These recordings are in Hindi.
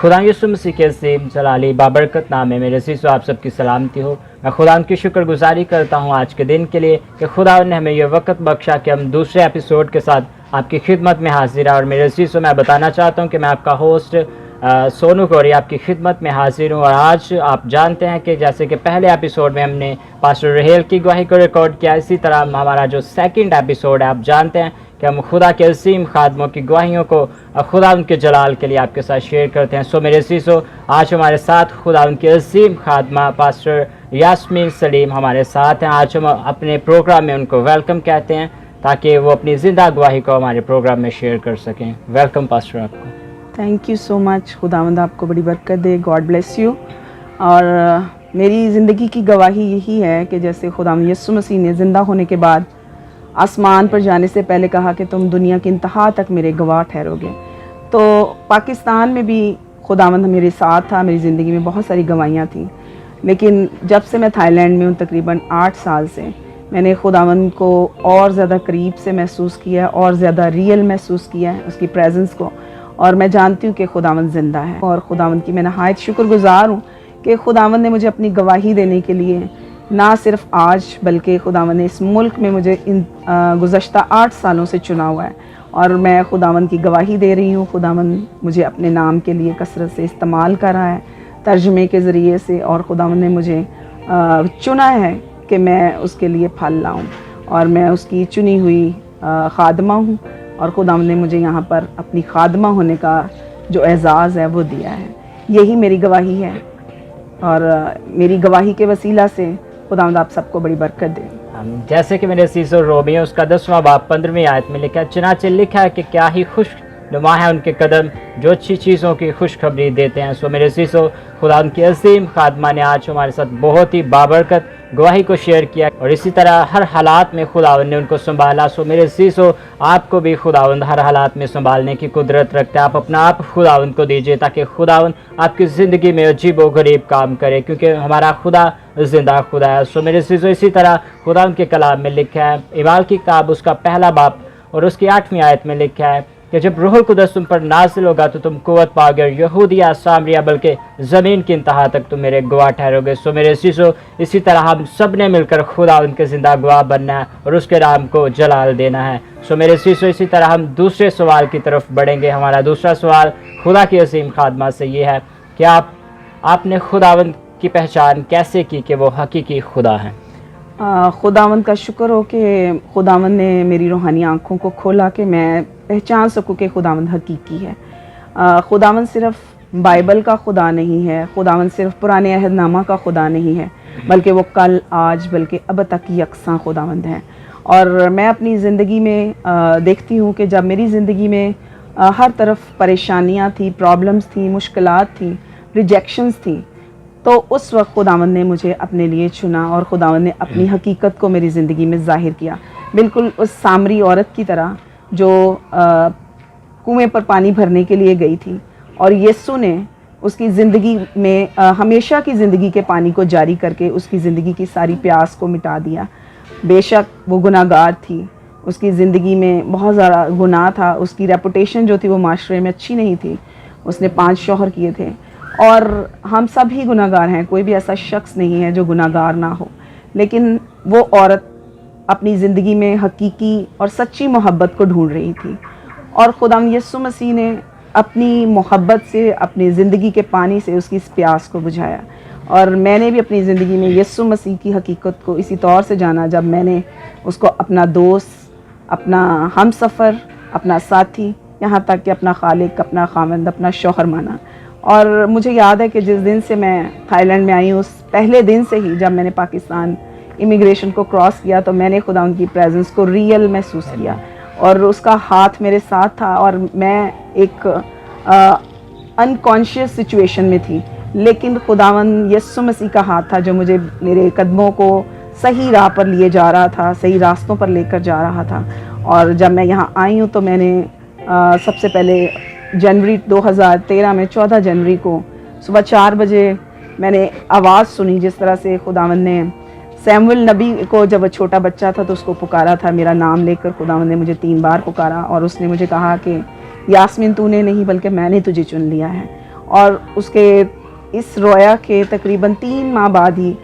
खुदा यीशु मसीह के अज़ीम जलाली बाबरकत नाम में मेरे अज़ीज़ आप सबकी सलामती हो। मैं खुदा की शुक्रगुजारी करता हूँ आज के दिन के लिए कि खुदा ने हमें यह वक्त बख्शा कि हम दूसरे एपिसोड के साथ आपकी खिदमत में हाजिर है। और मेरे अज़ीज़ों मैं बताना चाहता हूँ कि मैं आपका होस्ट सोनू गौरी आपकी खिदमत में हाजिर हूँ। और आज आप जानते हैं कि जैसे कि पहले एपिसोड में हमने पास्टर रहेल की गवाही को रिकॉर्ड किया, इसी तरह हमारा जो सेकंड एपिसोड है आप जानते हैं कि हम खुदा के असीम खादमों की गवाहियों को खुदा उनके जलाल के लिए आपके साथ शेयर करते हैं। सो मेरे अज़ीज़ों आज हमारे साथ खुदा उनके असीम खादमा पास्टर यास्मीन सलीम हमारे साथ हैं। आज हम अपने प्रोग्राम में उनको वेलकम कहते हैं ताकि वो अपनी ज़िंदा गवाही को हमारे प्रोग्राम में शेयर कर सकें। वेलकम पास्टर आपको। Thank you so much. खुदावंद आपको बड़ी बरकत दे। God bless you. और मेरी ज़िंदगी की गवाही यही है कि जैसे खुदावंद यीशु मसीह ने ज़िंदा होने के बाद आसमान पर जाने से पहले कहा कि तुम दुनिया की इंतहा तक मेरे गवाह ठहरोगे, तो पाकिस्तान में भी खुदावंद मेरे साथ था। मेरी ज़िंदगी में बहुत सारी गवाहियाँ थी, लेकिन जब से मैं थाईलैंड में हूँ तकरीबन 8 साल से मैंने खुदावंद को और ज़्यादा करीब से महसूस किया, और ज़्यादा रियल महसूस किया है उसकी प्रेजेंस को। और मैं जानती हूँ कि खुदावंद ज़िंदा है, और खुदावंद की मैं नहायत शुक्रगुज़ार हूँ कि खुदावंद ने मुझे अपनी गवाही देने के लिए ना सिर्फ आज बल्कि खुदावंद ने इस मुल्क में मुझे इन गुज़श्ता 8 सालों से चुना हुआ है, और मैं खुदावंद की गवाही दे रही हूँ। खुदावंद मुझे अपने नाम के लिए कसरत से इस्तेमाल कर रहा है, तर्जुमे के ज़रिए से, और खुदावंद ने मुझे चुना है कि मैं उसके लिए फल लाऊँ, और मैं उसकी चुनी हुई खादमा हूँ। और खुदावंद ने मुझे यहाँ पर अपनी खादमा होने का जो एज़ाज़ है वो दिया है। यही मेरी गवाही है, और मेरी गवाही के वसीला से खुदावंद आप सबको बड़ी बरकत दे। जैसे कि मेरे सीसो रोमियो उसका 10वां बाब 15वीं आयत में लिखा है, चुनाचे लिखा है कि क्या ही खुश नुमा है उनके कदम जो अच्छी चीज़ों की खुशखबरी देते हैं। सो मेरे सीसो खुदा उनकी अजीम खादमा ने आज हमारे साथ बहुत ही बाबरकत गवाही को शेयर किया, और इसी तरह हर हालात में खुदावंद ने उनको संभाला। सो मेरे सीसो आपको भी खुदावंद हर हालात में संभालने की कुदरत रखता है। आप अपना आप खुदावंद को दीजिए ताकि खुदावंद आपकी ज़िंदगी में अजीब व गरीब काम करे, क्योंकि हमारा खुदा जिंदा खुदा है। सो मेरे सीसो इसी तरह खुदावंद के कलाम में लिखा है, इबाल की किताब उसका पहला बाब और उसकी 8वीं आयत में लिखा है कि जब रूहुल कुद्दस तुम पर नाज़िल होगा तो तुम कुव्वत पाओगे, यहूदिया सामरिया बल्कि ज़मीन की इंतहा तक तुम मेरे गवाह ठहरोगे। सो मेरे सीसो इसी तरह हम सब ने मिलकर खुदा उनके ज़िंदा गवाह बनना है और उसके नाम को जलाल देना है। सो मेरे सीसो इसी तरह हम दूसरे सवाल की तरफ बढ़ेंगे। हमारा दूसरा सवाल खुदा की असीम खादमा से ये है कि आपने खुदावंद की पहचान कैसे की कि वो हकीकी खुदा है? खुदावंद का शुक्र हो कि खुदावंद ने मेरी रूहानी आँखों को खोला कि मैं पहचान सकूँ कि खुदावंद हकीकी है। खुदावंद सिर्फ बाइबल का खुदा नहीं है, खुदावंद सिर्फ पुराने अहदनामा का खुदा नहीं है, बल्कि वो कल आज बल्कि अब तक यकसां खुदावंद है। और मैं अपनी ज़िंदगी में देखती हूँ कि जब मेरी ज़िंदगी में हर तरफ परेशानियाँ थी, प्रॉब्लम्स थी, मुश्किलात थी, रिजेक्शंस थी, तो उस वक्त खुदावंद ने मुझे अपने लिए चुना, और खुदावंद ने अपनी हकीकत को मेरी ज़िंदगी में ज़ाहिर किया, बिल्कुल उस सामरी औरत की तरह जो कुएं पर पानी भरने के लिए गई थी, और यीशु ने उसकी ज़िंदगी में हमेशा की ज़िंदगी के पानी को जारी करके उसकी ज़िंदगी की सारी प्यास को मिटा दिया। बेशक वो गुनाहगार थी, उसकी ज़िंदगी में बहुत ज़्यादा गुनाह था, उसकी रेपुटेशन जो थी वो माशरे में अच्छी नहीं थी, उसने 5 शौहर किए थे, और हम सब ही गुनाहगार हैं, कोई भी ऐसा शख्स नहीं है जो गुनाहगार ना हो। लेकिन वो औरत अपनी ज़िंदगी में हकीकी और सच्ची मोहब्बत को ढूंढ रही थी, और खुदावंद यीशु मसीह ने अपनी मोहब्बत से, अपनी ज़िंदगी के पानी से उसकी इस प्यास को बुझाया। और मैंने भी अपनी ज़िंदगी में यीशु मसीह की हकीकत को इसी तौर से जाना जब मैंने उसको अपना दोस्त, अपना हमसफ़र, अपना साथी, यहाँ तक कि अपना खालिक, अपना खामंद, अपना शौहर माना। और मुझे याद है कि जिस दिन से मैं थाईलैंड में आई हूँ, उस पहले दिन से ही जब मैंने पाकिस्तान इमिग्रेशन को क्रॉस किया तो मैंने खुदा उनकी प्रेजेंस को रियल महसूस किया, और उसका हाथ मेरे साथ था, और मैं एक अनकॉन्शियस सिचुएशन में थी, लेकिन खुदावंद यीशु मसीह का हाथ था जो मुझे मेरे कदमों को सही राह पर लिए जा रहा था, सही रास्तों पर लेकर जा रहा था। और जब मैं यहाँ आई हूँ तो मैंने सबसे पहले जनवरी 2013 में 14 जनवरी को सुबह 4 बजे मैंने आवाज़ सुनी, जिस तरह से खुदावंद ने सैमुअल नबी को जब वो छोटा बच्चा था तो उसको पुकारा था, मेरा नाम लेकर खुदावंद ने मुझे 3 बार पुकारा, और उसने मुझे कहा कि यास्मीन तूने नहीं बल्कि मैंने तुझे चुन लिया है। और उसके इस रोया के तकरीबन 3 माह बाद ही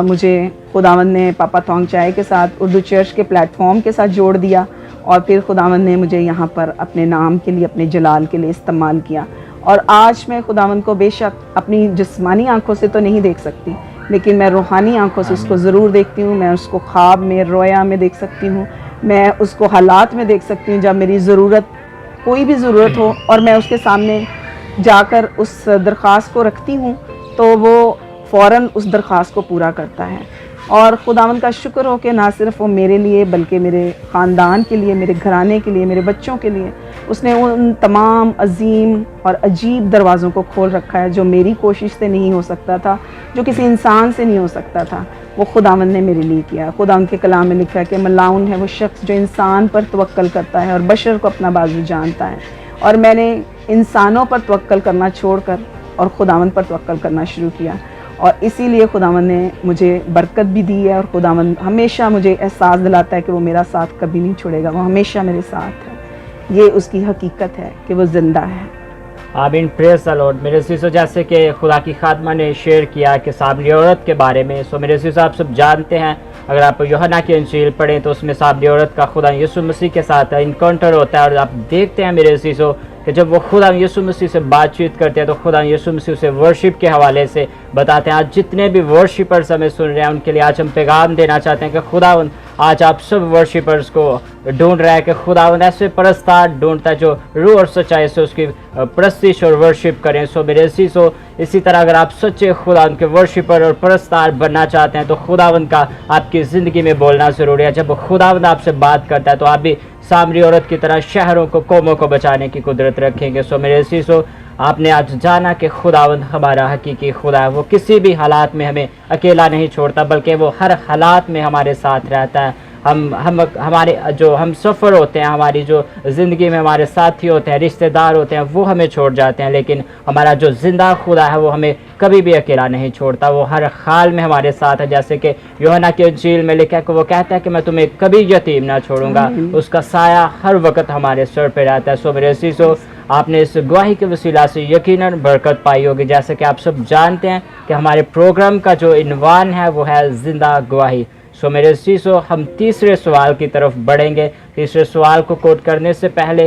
मुझे खुदावंद ने पापा थोंग चाय के साथ उर्दू चर्च के प्लेटफॉर्म के साथ जोड़ दिया, और फिर खुदावंद ने मुझे यहाँ पर अपने नाम के लिए, अपने जलाल के लिए इस्तेमाल किया। और आज मैं खुदावंद को बेशक अपनी जिस्मानी आंखों से तो नहीं देख सकती, लेकिन मैं रूहानी आंखों से उसको ज़रूर देखती हूँ। मैं उसको ख्वाब में, रोया में देख सकती हूँ, मैं उसको हालात में देख सकती हूँ जब मेरी ज़रूरत, कोई भी ज़रूरत हो और मैं उसके सामने जाकर उस दरख्वास्त को रखती हूँ तो वो फ़ौरन उस दरख्वास्त को पूरा करता है। और खुदावंद का शुक्र हो कि ना सिर्फ वो मेरे लिए बल्कि मेरे ख़ानदान के लिए, मेरे घराने के लिए, मेरे बच्चों के लिए उसने उन तमाम अजीम और अजीब दरवाज़ों को खोल रखा है जो मेरी कोशिश से नहीं हो सकता था, जो किसी इंसान से नहीं हो सकता था, वो खुदावंद ने मेरे लिए किया। खुदावंद के कलाम में लिखा है कि मलाउन है वो शख्स जो इंसान पर तवक्कल करता है और बशर को अपना बाजू जानता है। और मैंने इंसानों पर तवक्कल करना छोड़कर और खुदावंद पर तवक्कल करना शुरू किया, और इसीलिए खुदावंद ने मुझे बरकत भी दी है। और खुदावंद हमेशा मुझे एहसास दिलाता है कि वो मेरा साथ कभी नहीं छोड़ेगा, वो हमेशा मेरे साथ है। ये उसकी हकीकत है कि वो ज़िंदा है। आमीन, प्रेज़ द लॉर्ड। मेरे सीसो, जैसे कि खुदा की खादमा ने शेयर किया कि सामरी औरत के बारे में, सो मेरे सीसो आप सब जानते हैं, अगर आप यूहन्ना की इंजील पढ़ें तो उसमें सामरी औरत का खुदा यीशु मसीह के साथ इनकाउंटर होता है। और आप देखते हैं मेरे सीसो कि जब वो खुदा यीशु मसीह से बातचीत करते हैं तो खुदा यीशु मसीह उसे वर्शिप के हवाले से बताते हैं। आज जितने भी वर्शिपर्स हमें सुन रहे हैं उनके लिए आज हम पैगाम देना चाहते हैं कि खुदावंद आज आप सब वर्शिपर्स को ढूंढ रहा है, कि खुदावंद ऐसे परस्तार ढूंढता है जो रूह और सच्चाई से उसकी प्रस्तिश और वर्शिप करें। सो मेरे सीसो, इसी तरह अगर आप सच्चे खुदावंद के वर्शिपर और परस्तार बनना चाहते हैं तो खुदावंद का आपकी ज़िंदगी में बोलना ज़रूरी है। जब खुदावंद आपसे बात करता है तो आप भी सामरी औरत की तरह शहरों को, कौमों को बचाने की कुदरत रखेंगे। सो मेरे सीसो, आपने आज जाना कि खुदावंद हमारा हकीकी खुदा है। वो किसी भी हालात में हमें अकेला नहीं छोड़ता, बल्कि वो हर हालात में हमारे साथ रहता है। हमारे जो हम सफ़र होते हैं, हमारी जो ज़िंदगी में हमारे साथी होते हैं, रिश्तेदार होते हैं, वो हमें छोड़ जाते हैं, लेकिन हमारा जो ज़िंदा खुदा है वो हमें कभी भी अकेला नहीं छोड़ता। वो हर हाल में हमारे साथ है। जैसे कि यूहन्ना की इंजील में लिखा है कि वो कहता है कि मैं तुम्हें कभी यतीम ना छोड़ूंगा, उसका साया हर वक्त हमारे सर पर रहता है। सो मेरे सीसो, आपने इस गवाही के वसीला से यकीनन बरकत पाई होगी। जैसे कि आप सब जानते हैं कि हमारे प्रोग्राम का जो इन्वान है वो है ज़िंदा गवाही। सो मेरे सीसो, हम तीसरे सवाल की तरफ बढ़ेंगे। तीसरे सवाल को कोट करने से पहले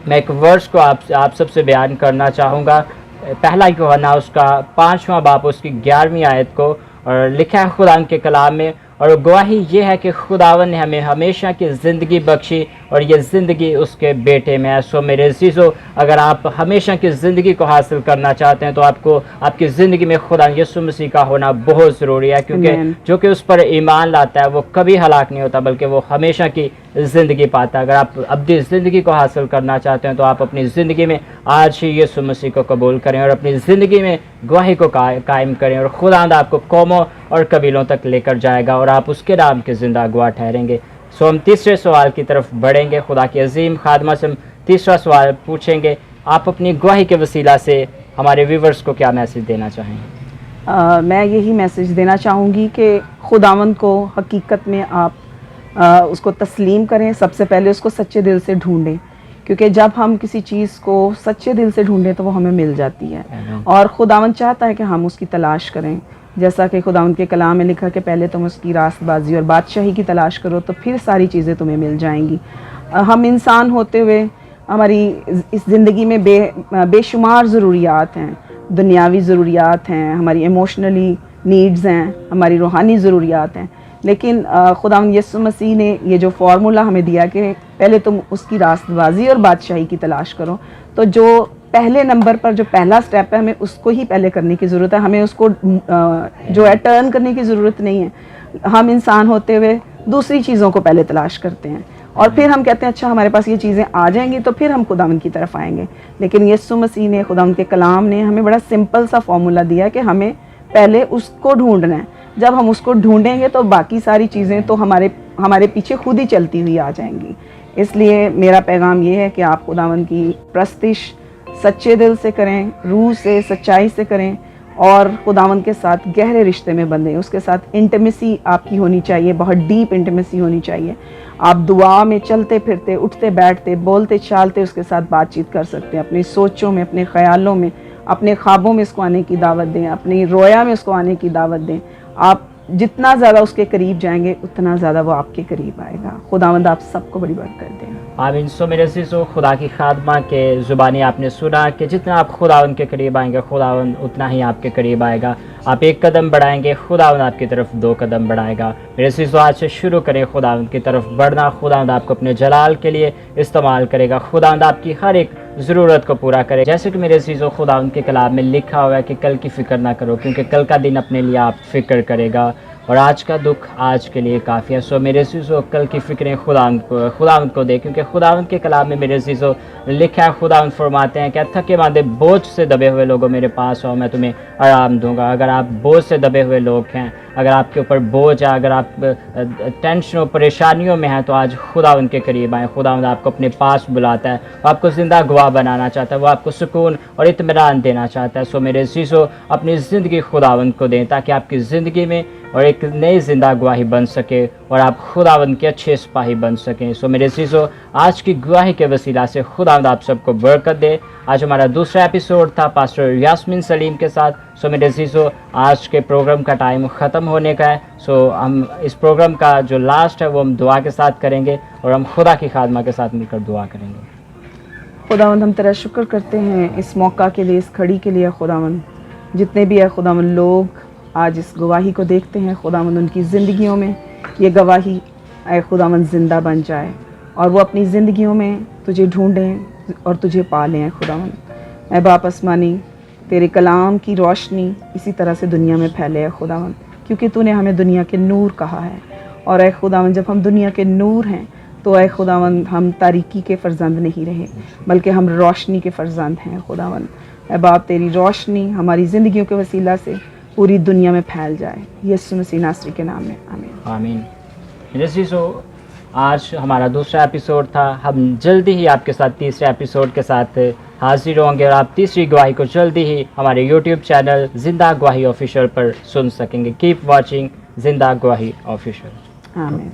मैं एक वर्स को आप सबसे बयान करना चाहूँगा। पहला यूहन्ना उसका 5वां बाब उसकी 11वीं आयत को, और लिखा है खुदा के कलाम में, और गवाही ये है कि खुदावन ने हमें हमेशा की ज़िंदगी बख्शी और ये ज़िंदगी उसके बेटे में है। सो मेरे अज़ीज़ों, अगर आप हमेशा की ज़िंदगी को हासिल करना चाहते हैं तो आपको आपकी ज़िंदगी में खुदा यीशु मसीह का होना बहुत ज़रूरी है, क्योंकि जो कि उस पर ईमान लाता है वो कभी हलाक नहीं होता, बल्कि वो हमेशा की ज़िंदगी पाता है। अगर आप अपनी ज़िंदगी को हासिल करना चाहते हैं तो आप अपनी ज़िंदगी में आज ही यीशु मसीह को कबूल करें और अपनी ज़िंदगी में गवाही को कायम करें, और खुदावंद आपको कौमों और कबीलों तक लेकर जाएगा और आप उसके नाम के ज़िंदा गवाह ठहरेंगे। सो हम तीसरे सवाल की तरफ बढ़ेंगे। खुदा की अजीम खादमा से हम तीसरा सवाल पूछेंगे। आप अपनी गवाही के वसीला से हमारे व्यूवर्स को क्या मैसेज देना चाहेंगे? मैं यही मैसेज देना चाहूँगी कि खुदावंद को हकीकत में आप उसको तस्लीम करें। सबसे पहले उसको सच्चे दिल से ढूंढें, क्योंकि जब हम किसी चीज़ को सच्चे दिल से ढूंढें तो वो हमें मिल जाती है, और खुदावंद चाहता है कि हम उसकी तलाश करें। जैसा कि खुदावंद के कलाम में लिखा कि पहले तुम उसकी रास्तबाजी और बादशाही की तलाश करो तो फिर सारी चीज़ें तुम्हें मिल जाएंगी। हम इंसान होते हुए हमारी इस ज़िंदगी में बेशुमार ज़रूरियात हैं, दुनियावी ज़रूरियात हैं, हमारी इमोशनली नीड्स हैं, हमारी रूहानी ज़रूरियात हैं, लेकिन खुदावंद यीशु मसीह ने ये जो फार्मूला हमें दिया कि पहले तुम उसकी रास्तबाजी और बादशाही की तलाश करो, तो जो पहले नंबर पर जो पहला स्टेप है हमें उसको ही पहले करने की ज़रूरत है। हमें उसको जो है टर्न करने की ज़रूरत नहीं है। हम इंसान होते हुए दूसरी चीज़ों को पहले तलाश करते हैं और फिर हम कहते हैं अच्छा हमारे पास ये चीज़ें आ जाएंगी तो फिर हम खुदावंद की तरफ आएंगे। लेकिन यीशु मसीह ने, खुदावंद के कलाम ने हमें बड़ा सिंपल सा फार्मूला दिया कि हमें पहले उसको ढूंढना है। जब हम उसको ढूंढेंगे तो बाकी सारी चीज़ें तो हमारे पीछे खुद ही चलती हुई आ जाएंगी। इसलिए मेरा पैगाम ये है कि आप खुदावंद की प्रस्तिश सच्चे दिल से करें, रूह से, सच्चाई से करें, और खुदावंद के साथ गहरे रिश्ते में बंधें। उसके साथ इंटीमेसी आपकी होनी चाहिए, बहुत डीप इंटीमेसी होनी चाहिए। आप दुआ में चलते फिरते, उठते बैठते, बोलते चालते उसके साथ बातचीत कर सकते हैं। अपनी सोचों में, अपने ख्यालों में, अपने ख्वाबों में उसको आने की दावत दें, अपनी रोया में उसको आने की दावत दें। आप जितना ज़्यादा उसके करीब जाएंगे उतना ज़्यादा वो आपके करीब आएगा। खुदावंद आप सबको बड़ी बरकत दें। आमीन। सो मेरे अज़ीज़ों, खुदा की खादमा के ज़ुबानी आपने सुना कि जितना आप खुदावंद के करीब आएंगे, खुदावंद उतना ही आपके करीब आएगा। आप एक कदम बढ़ाएंगे, खुदावंद आपकी तरफ 2 कदम बढ़ाएगा। मेरे अज़ीज़ों, आज से शुरू करें खुदावंद की तरफ बढ़ना। खुदावंद आपको अपने जलाल के लिए इस्तेमाल करेगा। खुदावंद आपकी हर एक ज़रूरत को पूरा करे। जैसे कि मेरे अज़ीज़ों, खुदावंद के कलाम में लिखा हुआ है कि कल की फ़िक्र ना करो, क्योंकि कल का दिन अपने लिए आप फ़िक्र करेगा और आज का दुख आज के लिए काफ़ी है। सो मेरे अज़ीज़ों, कल की फ़िक्रें खुदावंद को दे, क्योंकि खुदावंद के कलाम में मेरे अज़ीज़ों लिखा है, खुदावंद फरमाते हैं कि थके मांदे बोझ से दबे हुए लोगों मेरे पास आओ, मैं तुम्हें आराम दूंगा। अगर आप बोझ से दबे हुए लोग हैं, अगर आपके ऊपर बोझ है, अगर आप टेंशनों परेशानियों में हैं, तो आज खुदावंद के करीब आएँ। खुदावंद आपको अपने पास बुलाता है, वो आपको ज़िंदा गवाह बनाना चाहता है, वो आपको सुकून और इत्मीनान देना चाहता है। सो मेरे अज़ीज़ों, अपनी ज़िंदगी खुदावंद को दें, ताकि आपकी ज़िंदगी में और एक नई ज़िंदा गवाही बन सके और आप खुदावंद के अच्छे सिपाही बन सकें। सो मेरे अज़ीज़ों, आज की गवाही के वसीला से खुदावंद आप सबको बरकत दे। आज हमारा दूसरा एपिसोड था पास्टर यास्मीन सलीम के साथ। सो मेरे अज़ीज़ों, आज के प्रोग्राम का टाइम ख़त्म होने का है। सो हम इस प्रोग्राम का जो लास्ट है वो हम दुआ के साथ करेंगे और हम खुदा की खादमा के साथ मिलकर दुआ करेंगे। खुदावंद, हम तेरा शुक्र करते हैं इस मौका के लिए, इस घड़ी के लिए। खुदावंद, जितने भी है खुदावंद लोग आज इस गवाही को देखते हैं, खुदावंद उनकी ज़िंदगियों में ये गवाही ऐ खुदावंद ज़िंदा बन जाए और वो अपनी ज़िंदगियों में तुझे ढूंढें और तुझे पा लें। खुदावंद, ऐ बाप आसमानी, तेरे कलाम की रोशनी इसी तरह से दुनिया में फैले है खुदावंद, क्योंकि तूने हमें दुनिया के नूर कहा है। और ऐ खुदावंद, जब हम दुनिया के नूर हैं तो ऐ खुदावंद हम तारीकी के फ़र्जंद नहीं रहे, बल्कि हम रोशनी के फ़र्जंद हैं। खुदावंद, ऐ बाप, तेरी रोशनी हमारी ज़िंदगियों के वसीला से पूरी दुनिया में फैल जाए, यीशु मसीह नासरी के नाम में, आमीन। आमीन। मेरे अज़ीज़ों, आज हमारा दूसरा एपिसोड था। हम जल्दी ही आपके साथ तीसरे एपिसोड के साथ हाजिर होंगे और आप तीसरी गवाही को जल्दी ही हमारे यूट्यूब चैनल जिंदा गवाही ऑफिशियल पर सुन सकेंगे। कीप वॉचिंग जिंदा गवाही ऑफिशियल। आमीन।